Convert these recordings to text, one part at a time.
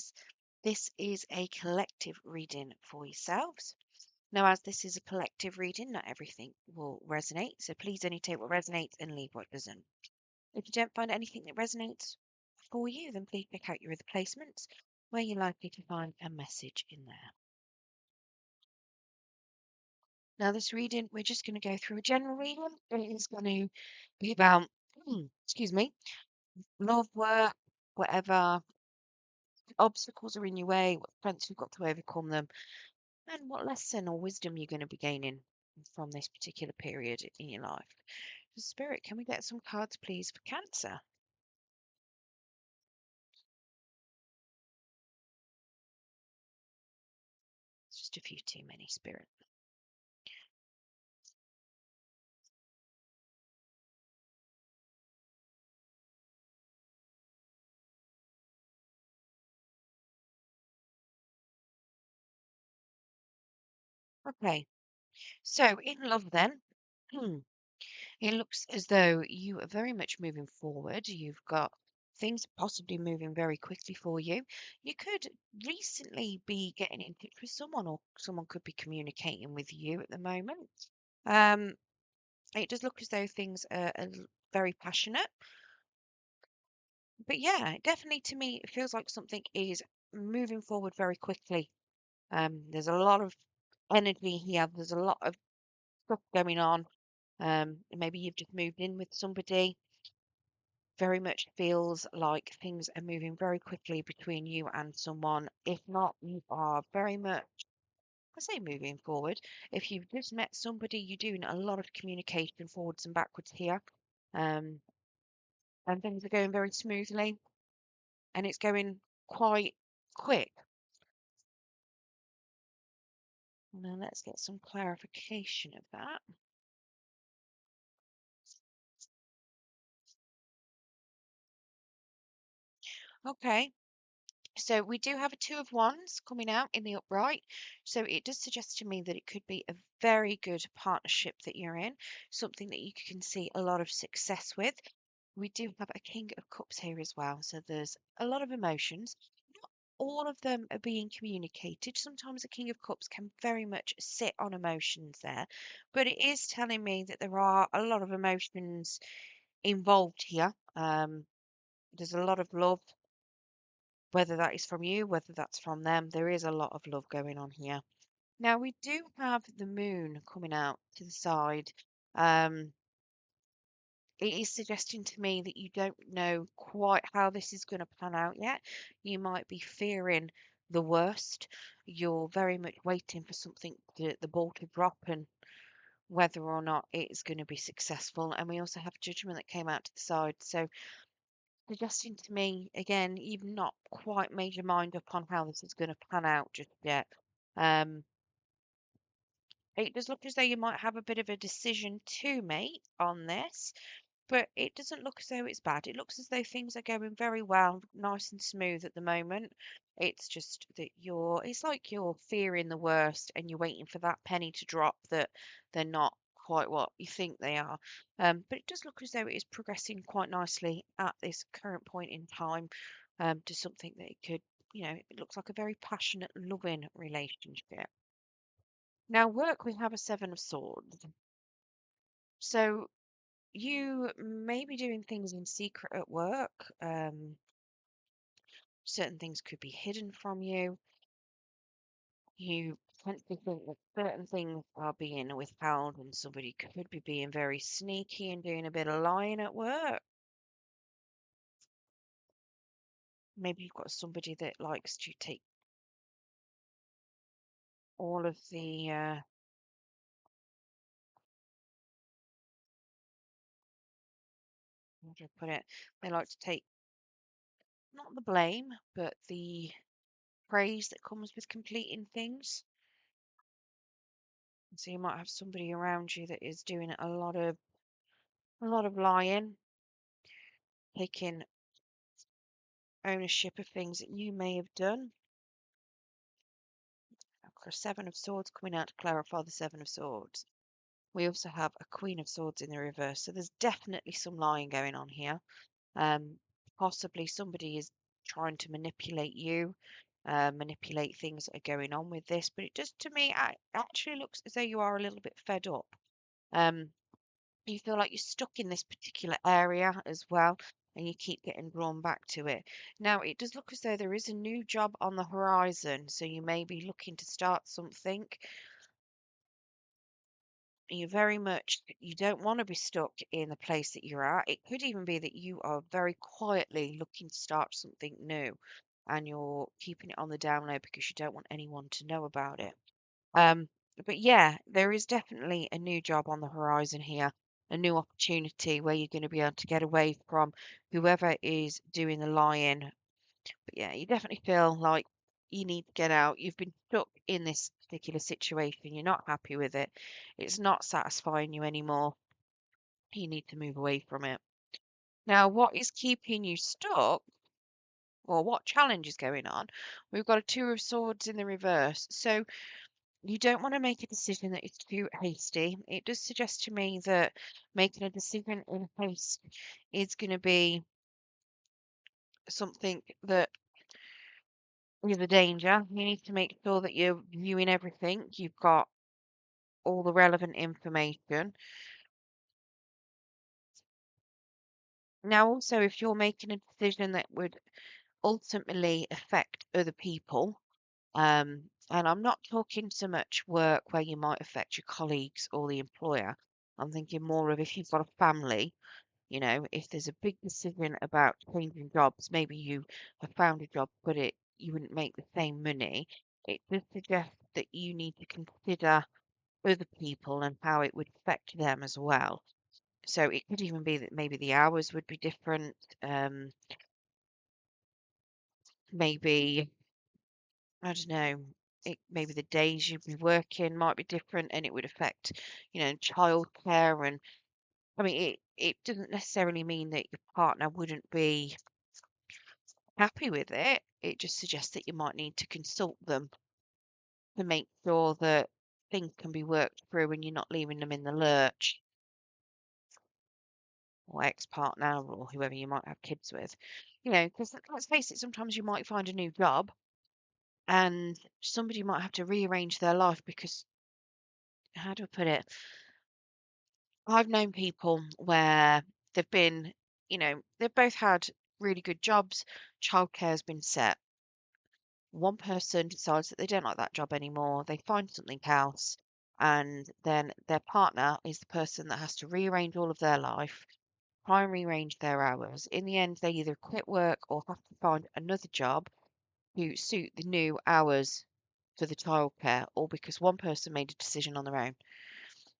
is this is a collective reading for yourselves. Now, as this is a collective reading, not everything will resonate, so please only take what resonates and leave what doesn't. If you don't find anything that resonates for you, then please pick out your other placements where you're likely to find a message in there. Now, this reading, we're just going to go through a general reading. It is going to be about, excuse me, love, work, whatever obstacles are in your way, what strengths you've got to overcome them, and what lesson or wisdom you're going to be gaining from this particular period in your life. So Spirit, can we get some cards, please, for Cancer? It's just a few too many, Spirit. Okay, so in love then, it looks as though you are very much moving forward. You've got things possibly moving very quickly for you. You could recently be getting in touch with someone, or someone could be communicating with you at the moment. Um, it does look as though things are very passionate. But yeah, definitely to me, it feels like something is moving forward very quickly. There's a lot of energy here. There's a lot of stuff going on. Maybe you've just moved in with somebody. Very much feels like things are moving very quickly between you and someone. If not, you are very much, I say moving forward. If you've just met somebody, you're doing a lot of communication forwards and backwards here. Um, and things are going very smoothly and it's going quite quick. Now let's get some clarification of that. Okay, so we do have a Two of Wands coming out in the upright. So it does suggest to me that it could be a very good partnership that you're in, something that you can see a lot of success with. We do have a King of Cups here as well. So there's a lot of emotions. Not all of them are being communicated. Sometimes a King of Cups can very much sit on emotions there, but it is telling me that there are a lot of emotions involved here. There's a lot of love, whether that is from you, whether that's from them. There is a lot of love going on here. Now, we do have the moon coming out to the side. Um, it is suggesting to me that you don't know quite how this is going to pan out yet. You might be fearing the worst. You're very much waiting for something, the ball to drop, and whether or not it's going to be successful. And we also have judgment that came out to the side. So suggesting to me, again, you've not quite made your mind up on how this is going to pan out just yet. Um, it does look as though you might have a bit of a decision to make on this, but it doesn't look as though it's bad. It looks as though things are going very well, nice and smooth at the moment. It's just that it's like you're fearing the worst and you're waiting for that penny to drop that they're not quite what you think they are. But it does look as though it is progressing quite nicely at this current point in time, to something that it could, it looks like a very passionate, loving relationship. Now, work, we have a Seven of Swords. So you may be doing things in secret at work. Certain things could be hidden from you. You potentially think that certain things are being withheld, and somebody could be being very sneaky and doing a bit of lying at work. Maybe you've got somebody that likes to take all of the, how do I put it? They like to take not the blame, but the praise that comes with completing things. So you might have somebody around you that is doing a lot of lying, taking ownership of things that you may have done. I've got a Seven of Swords coming out to clarify the Seven of Swords. We also have a Queen of Swords in the reverse, so there's definitely some lying going on here. Um, Possibly somebody is trying to manipulate you, manipulate things that are going on with this. But it does, to me, actually looks as though you are a little bit fed up. Um, you feel like you're stuck in this particular area as well, and you keep getting drawn back to it. Now, it does look as though there is a new job on the horizon, so you may be looking to start something. You very much, you don't want to be stuck in the place that you're at. It could even be that you are very quietly looking to start something new, and you're keeping it on the down low because you don't want anyone to know about it. Um, but yeah, there is definitely a new job on the horizon here, a new opportunity where you're going to be able to get away from whoever is doing the lying. But yeah, you definitely feel like you need to get out. You've been stuck in this particular situation. You're not happy with it. It's not satisfying you anymore. You need to move away from it. Now, what is keeping you stuck, or what challenge is going on? We've got a Two of Swords in the reverse. So you don't want to make a decision that is too hasty. It does suggest to me that making a decision in haste is going to be something that is a danger. You need to make sure that you're viewing everything. You've got all the relevant information. Now, also, if you're making a decision that would ultimately affect other people, and I'm not talking so much work where you might affect your colleagues or the employer. I'm thinking more of if you've got a family. You know, if there's a big decision about changing jobs, maybe you have found a job, but you wouldn't make the same money. It does suggest that you need to consider other people and how it would affect them as well. So it could even be that maybe the hours would be different. Maybe, I don't know, maybe the days you'd be working might be different and it would affect, childcare. And I mean, it doesn't necessarily mean that your partner wouldn't be happy with it. It just suggests that you might need to consult them to make sure that things can be worked through and you're not leaving them in the lurch, or ex-partner or whoever you might have kids with. Because let's face it, sometimes you might find a new job and somebody might have to rearrange their life because, how do I put it? I've known people where they've been, they've both had really good jobs, childcare's been set. One person decides that they don't like that job anymore, they find something else, and then their partner is the person that has to rearrange all of their life, try and rearrange their hours. In the end, they either quit work or have to find another job to suit the new hours for the childcare, all because one person made a decision on their own,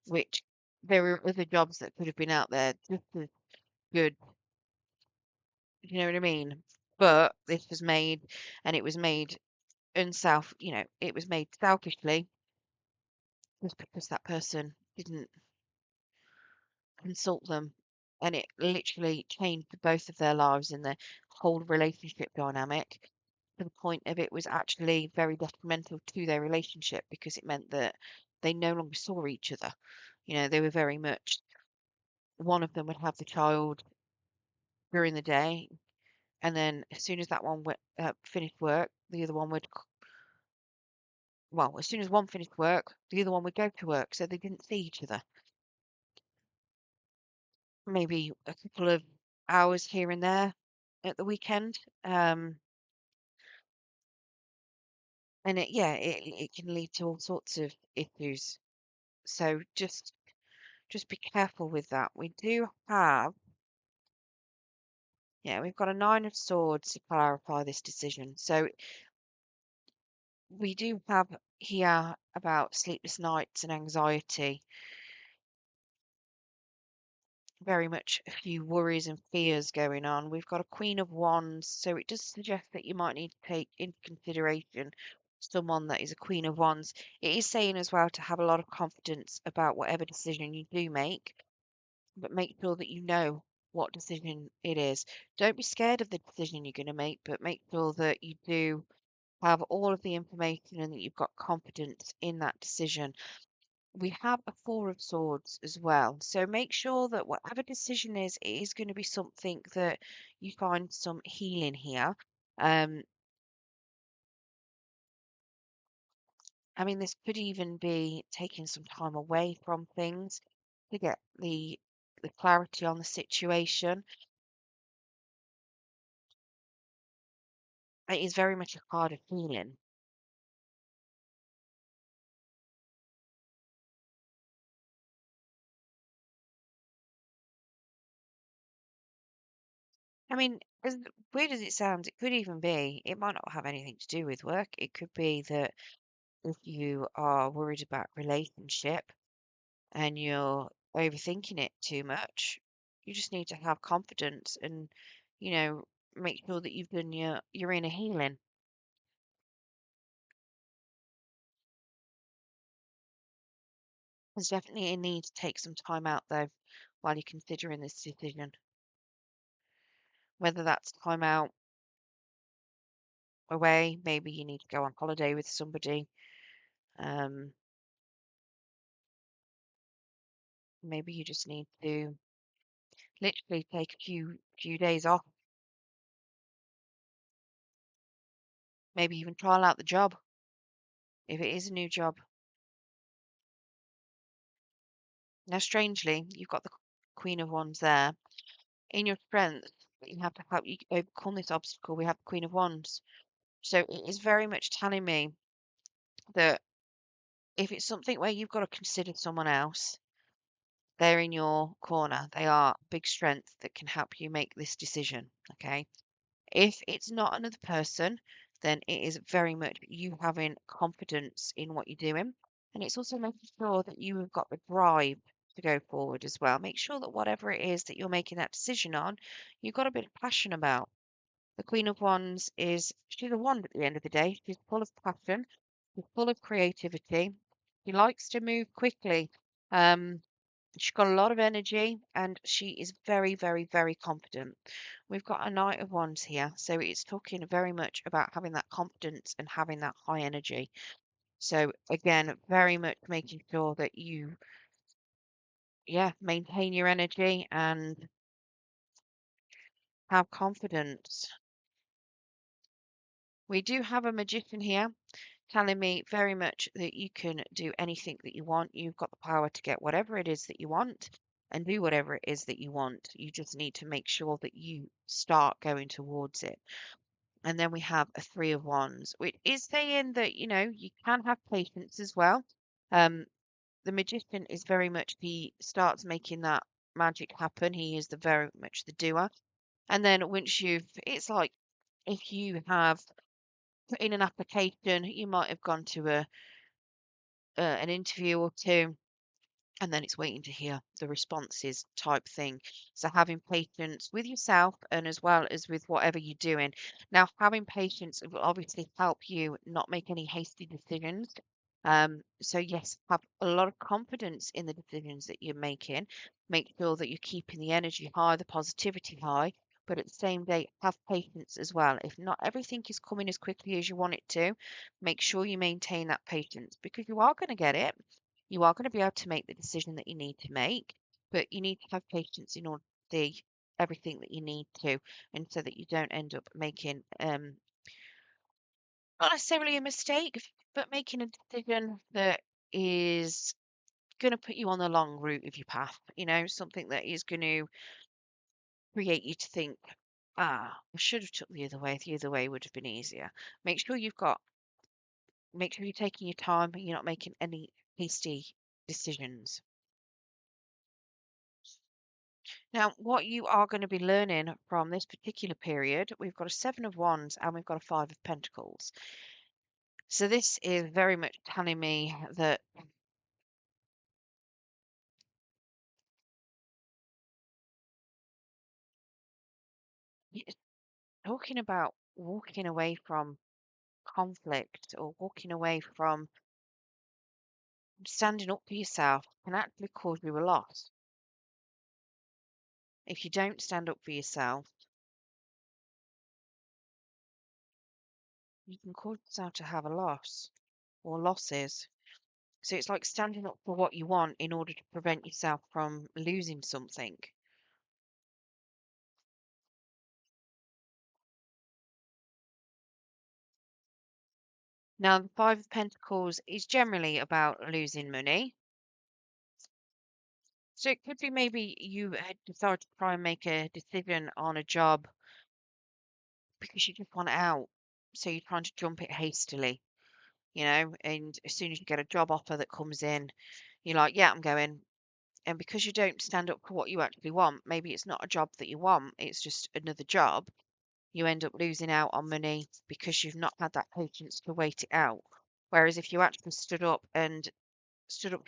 which there were other jobs that could have been out there just as good, you know what I mean? But this was made, and it was made it was made selfishly just because that person didn't consult them, and it literally changed both of their lives and their whole relationship dynamic to the point of it was actually very detrimental to their relationship because it meant that they no longer saw each other. They were very much, one of them would have the child during the day, and then as soon as that one finished work, the other one would, well, as soon as one finished work, the other one would go to work, so they didn't see each other. Maybe a couple of hours here and there at the weekend. And it can lead to all sorts of issues. So just be careful with that. We do have, yeah, we've got a Nine of Swords to clarify this decision. So we do have here about sleepless nights and anxiety, very much a few worries and fears going on. We've got a Queen of Wands, so it does suggest that you might need to take into consideration someone that is a Queen of Wands. It is saying as well to have a lot of confidence about whatever decision you do make, but make sure that you know what decision it is. Don't be scared of the decision you're going to make, but make sure that you do have all of the information and that you've got confidence in that decision. We have a Four of Swords as well. So make sure that whatever decision is, it is going to be something that you find some healing here. Um, I mean, this could even be taking some time away from things to get the clarity on the situation. It is very much a card of healing. I mean, as weird as it sounds, it could even be, it might not have anything to do with work. It could be that if you are worried about relationship and you're overthinking it too much, you just need to have confidence and, you know, make sure that you've done your inner healing. There's definitely a need to take some time out though while you're considering this decision. Whether that's time out away, maybe you need to go on holiday with somebody. Um, Maybe you just need to literally take a few days off. Maybe even trial out the job if it is a new job. Now, strangely, you've got the Queen of Wands there. In your strength, that you have to help you overcome this obstacle. We have the Queen of Wands. So it is very much telling me that if it's something where you've got to consider someone else, they're in your corner. They are big strength that can help you make this decision. Okay. If it's not another person, then it is very much you having confidence in what you're doing. And it's also making sure that you have got the drive to go forward as well. Make sure that whatever it is that you're making that decision on, you've got a bit of passion about. The Queen of Wands she's a wand at the end of the day. She's full of passion, she's full of creativity. She likes to move quickly. Um, She's got a lot of energy and she is very, very, very confident. We've got a Knight of Wands here, so it's talking very much about having that confidence and having that high energy. So again, very much making sure that you, yeah, maintain your energy and have confidence. We do have a magician here telling me very much that you can do anything that you want. You've got the power to get whatever it is that you want and do whatever it is that you want. You just need to make sure that you start going towards it. And then we have a Three of Wands, which is saying that, you can have patience as well. Um, the magician is very much, he starts making that magic happen. He is the very much the doer. And then it's like if you have put in an application, you might have gone to an interview or two, and then it's waiting to hear the responses type thing. So having patience with yourself and as well as with whatever you're doing. Now, having patience will obviously help you not make any hasty decisions. So yes, have a lot of confidence in the decisions that you're making. Make sure that you're keeping the energy high, the positivity high, but at the same day, have patience as well. If not everything is coming as quickly as you want it to, make sure you maintain that patience because you are going to get it. You are going to be able to make the decision that you need to make, but you need to have patience in order to see everything that you need to, and so that you don't end up making not necessarily a mistake, but making a decision that is going to put you on the long route of your path. Something that is going to create you to think, I should have took the other way. The other way would have been easier. Make sure make sure you're taking your time and you're not making any hasty decisions. Now, what you are going to be learning from this particular period, we've got a Seven of Wands and we've got a Five of Pentacles. So this is very much telling me that it's talking about walking away from conflict or walking away from standing up for yourself can actually cause you a loss. If you don't stand up for yourself, you can cause yourself to have a loss or losses. So it's like standing up for what you want in order to prevent yourself from losing something. Now, the Five of Pentacles is generally about losing money. So it could be maybe you had decided to try and make a decision on a job because you just want out. So you're trying to jump it hastily, and as soon as you get a job offer that comes in, you're like, yeah, I'm going. And because you don't stand up for what you actually want, maybe it's not a job that you want, it's just another job, you end up losing out on money because you've not had that patience to wait it out. Whereas if you actually stood up for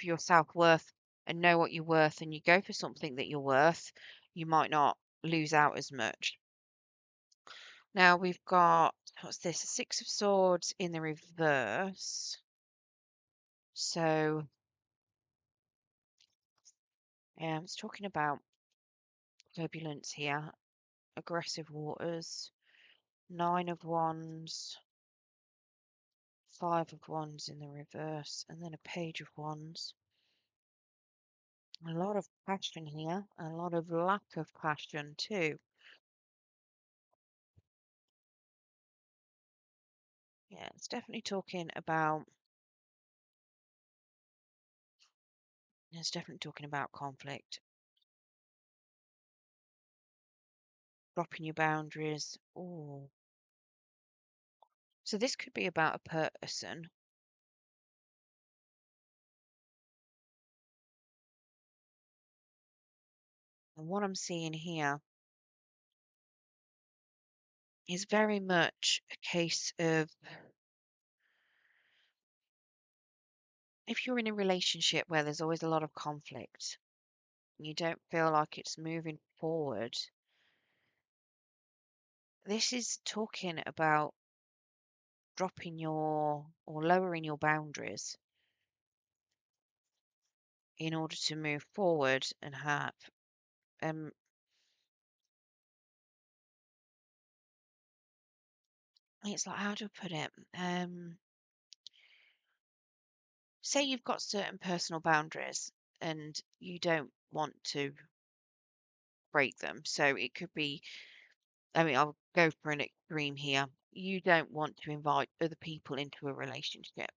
your self-worth and know what you're worth and you go for something that you're worth, you might not lose out as much. Now we've got, what's this? A Six of Swords in the reverse. So, yeah, it's talking about turbulence here, aggressive waters, Nine of Wands, Five of Wands in the reverse, and then a Page of Wands. A lot of passion here, a lot of lack of passion too. Yeah, it's definitely talking about conflict, dropping your boundaries. Oh, so this could be about a person. And what I'm seeing here is very much a case of if you're in a relationship where there's always a lot of conflict, you don't feel like it's moving forward. This is talking about dropping your or lowering your boundaries in order to move forward and have um it's like, how do I put it? Say you've got certain personal boundaries and you don't want to break them. So it could be, I mean, I'll go for an extreme here. You don't want to invite other people into a relationship.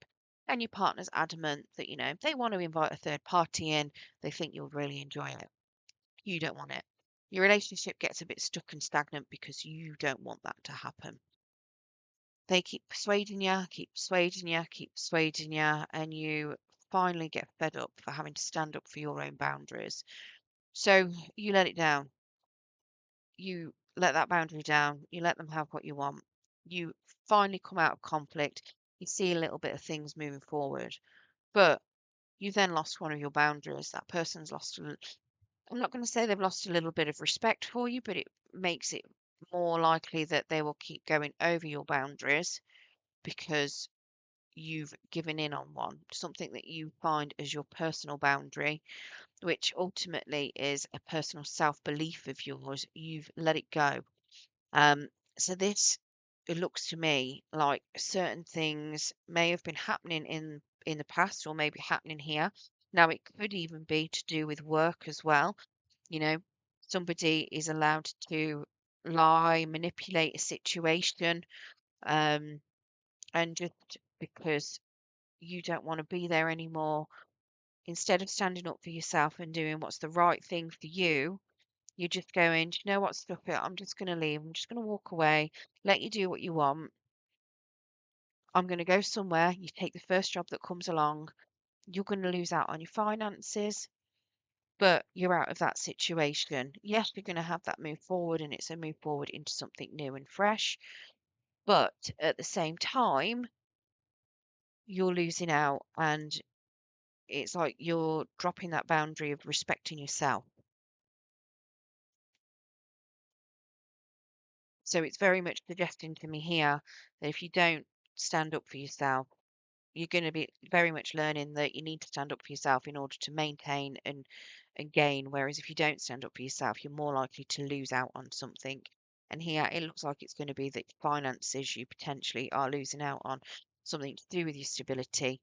And your partner's adamant that, they want to invite a third party in, they think you'll really enjoy it. You don't want it. Your relationship gets a bit stuck and stagnant because you don't want that to happen. They keep persuading you, keep persuading you, keep persuading you, and you finally get fed up for having to stand up for your own boundaries. So you let it down. You let that boundary down. You let them have what you want. You finally come out of conflict. You see a little bit of things moving forward, but you then lost one of your boundaries. That person's lost I'm not going to say they've lost a little bit of respect for you, but it makes it more likely that they will keep going over your boundaries because you've given in on one, something that you find as your personal boundary, which ultimately is a personal self-belief of yours. You've let it go. Um, so this, it looks to me like certain things may have been happening in the past or maybe happening here. Now it could even be to do with work as well. You know, somebody is allowed to lie, manipulate a situation, um, and just because you don't want to be there anymore, instead of standing up for yourself and doing what's the right thing for you, you're just going, "Do you know what, stuff it, I'm just going to leave. I'm just going to walk away, let you do what you want. I'm going to go somewhere. You take the first job that comes along. You're going to lose out on your finances, but you're out of that situation. Yes, you're going to have that move forward, and it's a move forward into something new and fresh. But at the same time, you're losing out, and it's like you're dropping that boundary of respecting yourself. So it's very much suggesting to me here that if you don't stand up for yourself, you're going to be very much learning that you need to stand up for yourself in order to maintain and gain. Whereas if you don't stand up for yourself, you're more likely to lose out on something. And here it looks like it's going to be that finances you potentially are losing out on something to do with your stability,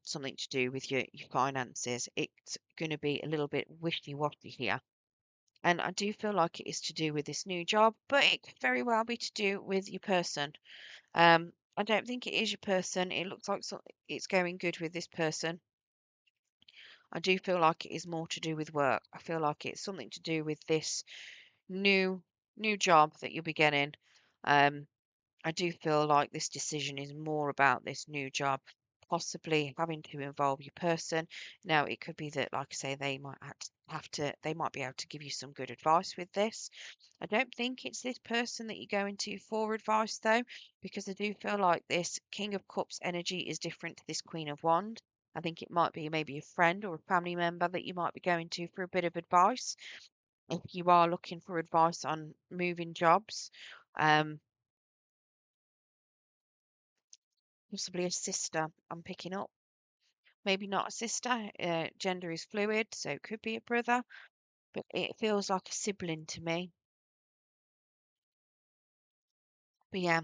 something to do with your finances. It's going to be a little bit wishy-washy here. And I do feel like it is to do with this new job, but it could very well be to do with your person. I don't think it is your person. It looks like it's going good with this person. I do feel like it is more to do with work. I feel like it's something to do with this new new job that you'll be getting. Um, I do feel like this decision is more about this new job, possibly having to involve your person. Now, it could be that, like I say, they might they might be able to give you some good advice with this. I don't think it's this person that you're going to for advice, though, because I do feel like this King of Cups energy is different to this Queen of Wand. I think it might be maybe a friend or a family member that you might be going to for a bit of advice if you are looking for advice on moving jobs. Um, Possibly a sister I'm picking up. Maybe not a sister. Gender is fluid, so it could be a brother, but it feels like a sibling to me. But yeah,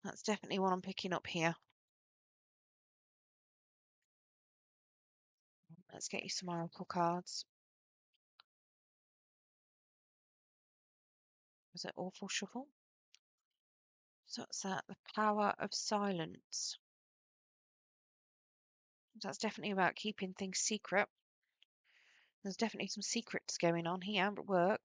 that's definitely what I'm picking up here. Let's get you some oracle cards. Was it awful shuffle? So it's that the power of silence. That's definitely about keeping things secret. There's definitely some secrets going on here at work.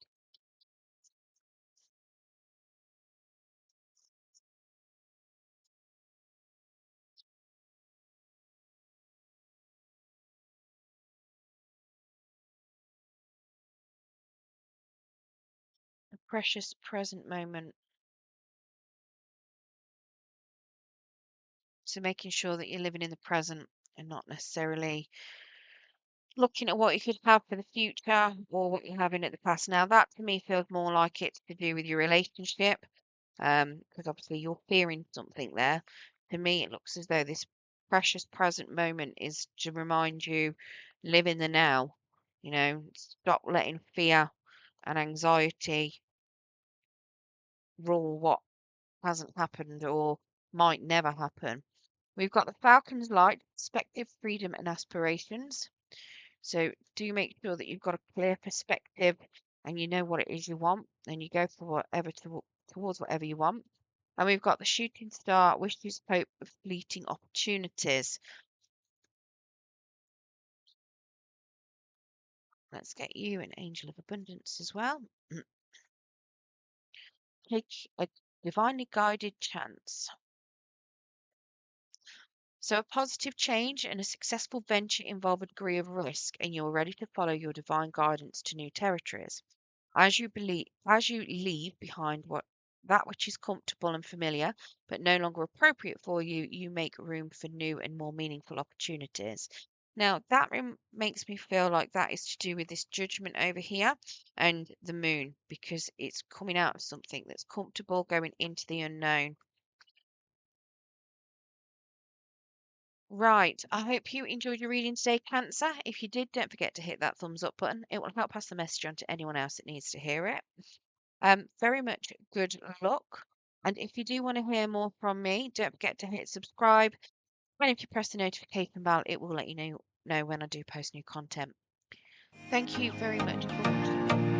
A precious present moment. So making sure that you're living in the present and not necessarily looking at what you could have for the future or what you're having at the past. Now, that to me feels more like it's to do with your relationship, because obviously you're fearing something there. To me, it looks as though this precious present moment is to remind you, live in the now, stop letting fear and anxiety rule what hasn't happened or might never happen. We've got the Falcon's Light, perspective, freedom, and aspirations. So do make sure that you've got a clear perspective and you know what it is you want, and you go for towards whatever you want. And we've got the shooting star, wishes, hope, of fleeting opportunities. Let's get you an angel of abundance as well. Take a divinely guided chance. So a positive change and a successful venture involve a degree of risk, and you're ready to follow your divine guidance to new territories. As you leave behind that which is comfortable and familiar, but no longer appropriate for you, you make room for new and more meaningful opportunities. Now, that makes me feel like that is to do with this judgment over here and the moon, because it's coming out of something that's comfortable, going into the unknown. Right. I hope you enjoyed your reading today, Cancer. If you did, don't forget to hit that thumbs up button. It will help pass the message on to anyone else that needs to hear it. Very much good luck. And if you do want to hear more from me, don't forget to hit subscribe. And if you press the notification bell, it will let you know when I do post new content. Thank you very much for watching.